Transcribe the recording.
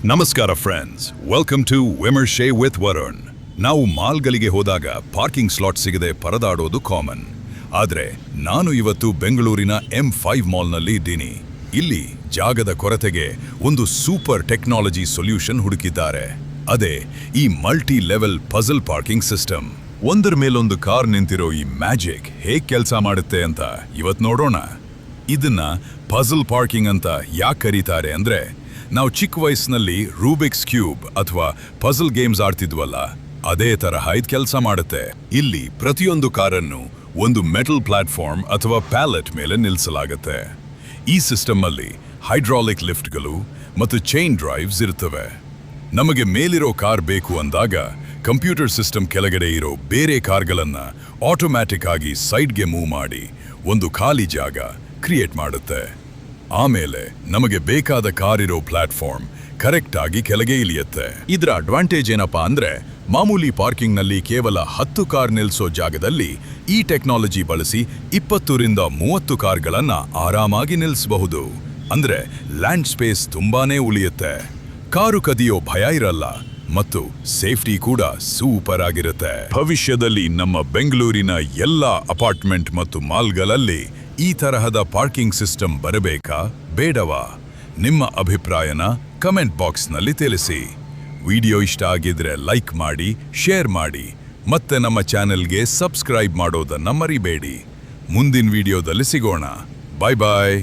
ನಮಸ್ಕಾರ friends, welcome to ವಿಮರ್ಶೆ with Varun. ನಾವು ಮಾಲ್ಗಳಿಗೆ ಹೋದಾಗ ಪಾರ್ಕಿಂಗ್ ಸ್ಲಾಟ್ ಸಿಗದೆ ಪರದಾಡೋದು ಕಾಮನ್. ಆದರೆ ನಾನು ಇವತ್ತು ಬೆಂಗಳೂರಿನ M5 ಮಾಲ್ನಲ್ಲಿ ಇದ್ದೀನಿ. ಇಲ್ಲಿ ಜಾಗದ ಕೊರತೆಗೆ ಒಂದು ಸೂಪರ್ ಟೆಕ್ನಾಲಜಿ ಸೊಲ್ಯೂಷನ್ ಹುಡುಕಿದ್ದಾರೆ. ಅದೇ ಈ multi level puzzle parking system. ಒಂದರ ಮೇಲೊಂದು ಕಾರ್ ನಿಂತಿರೋ ಈ ಮ್ಯಾಜಿಕ್ ಹೇಗೆ ಕೆಲಸ ಮಾಡುತ್ತೆ ಅಂತ ಇವತ್ತು ನೋಡೋಣ. ಇದನ್ನ ಪಜಲ್ ಪಾರ್ಕಿಂಗ್ ಅಂತ ಯಾಕೆ ಕರೀತಾರೆ ಅಂದ್ರೆ, ನಾವು ಚಿಕ್ಕ ವಯಸ್ಸಿನಲ್ಲಿ ರೂಬಿಕ್ಸ್ ಕ್ಯೂಬ್ ಅಥವಾ ಪಜಲ್ ಗೇಮ್ಸ್ ಆಡ್ತಿದ್ವಲ್ಲ, ಅದೇ ತರಹ ಇದು ಕೆಲಸ ಮಾಡುತ್ತೆ. ಇಲ್ಲಿ ಪ್ರತಿಯೊಂದು ಕಾರನ್ನು ಒಂದು ಮೆಟಲ್ ಪ್ಲಾಟ್ಫಾರ್ಮ್ ಅಥವಾ ಪ್ಯಾಲೆಟ್ ಮೇಲೆ ನಿಲ್ಲಿಸಲಾಗುತ್ತೆ. ಈ ಸಿಸ್ಟಮ್ ಅಲ್ಲಿ ಹೈಡ್ರಾಲಿಕ್ ಲಿಫ್ಟ್ಗಳು ಮತ್ತು ಚೈನ್ ಡ್ರೈವ್ಸ್ ಇರುತ್ತವೆ. ನಮಗೆ ಮೇಲಿರೋ ಕಾರ್ ಬೇಕು ಅಂದಾಗ ಕಂಪ್ಯೂಟರ್ ಸಿಸ್ಟಮ್ ಕೆಳಗಡೆ ಇರೋ ಬೇರೆ ಕಾರ್ಗಳನ್ನ ಆಟೋಮ್ಯಾಟಿಕ್ ಆಗಿ ಸೈಡ್ಗೆ ಮೂವ್ ಮಾಡಿ ಒಂದು ಖಾಲಿ ಜಾಗ ಕ್ರಿಯೇಟ್ ಮಾಡುತ್ತೆ. ಆಮೇಲೆ ನಮಗೆ ಬೇಕಾದ ಕಾರ್ ಇರೋ ಪ್ಲಾಟ್ಫಾರ್ಮ್ ಕರೆಕ್ಟ್ ಆಗಿ ಕೆಳಗೆ ಇಳಿಯುತ್ತೆ. ಇದರ ಅಡ್ವಾಂಟೇಜ್ ಏನಪ್ಪಾ ಅಂದ್ರೆ, ಮಾಮೂಲಿ ಪಾರ್ಕಿಂಗ್ ನಲ್ಲಿ ಕೇವಲ 10 ಕಾರ್ ನಿಲ್ಲಿಸೋ ಜಾಗದಲ್ಲಿ ಈ ಟೆಕ್ನಾಲಜಿ ಬಳಸಿ 20ರಿಂದ 30 ಕಾರ್ಗಳನ್ನ ಆರಾಮಾಗಿ ನಿಲ್ಲಿಸಬಹುದು. ಅಂದ್ರೆ ಲ್ಯಾಂಡ್ ಸ್ಪೇಸ್ ತುಂಬಾನೇ ಉಳಿಯುತ್ತೆ, ಕಾರು ಕದಿಯೋ ಭಯ ಇರಲ್ಲ ಮತ್ತು ಸೇಫ್ಟಿ ಕೂಡ ಸೂಪರ್ ಆಗಿರುತ್ತೆ. ಭವಿಷ್ಯದಲ್ಲಿ ನಮ್ಮ ಬೆಂಗಳೂರಿನ ಎಲ್ಲ ಅಪಾರ್ಟ್ಮೆಂಟ್ ಮತ್ತು ಮಾಲ್ಗಳಲ್ಲಿ ಈ ತರಹದ ಪಾರ್ಕಿಂಗ್ ಸಿಸ್ಟಮ್ ಬರಬೇಕಾ ಬೇಡವಾ? ನಿಮ್ಮ ಅಭಿಪ್ರಾಯನ ಕಮೆಂಟ್ ಬಾಕ್ಸ್ನಲ್ಲಿ ತಿಳಿಸಿ. ವಿಡಿಯೋ ಇಷ್ಟ ಆಗಿದ್ರೆ ಲೈಕ್ ಮಾಡಿ, ಶೇರ್ ಮಾಡಿ, ಮತ್ತೆ ನಮ್ಮ ಚಾನೆಲ್ಗೆ ಸಬ್ಸ್ಕ್ರೈಬ್ ಮಾಡೋದನ್ನ ಮರಿಬೇಡಿ. ಮುಂದಿನ ವಿಡಿಯೋದಲ್ಲಿ ಸಿಗೋಣ. ಬಾಯ್ ಬಾಯ್.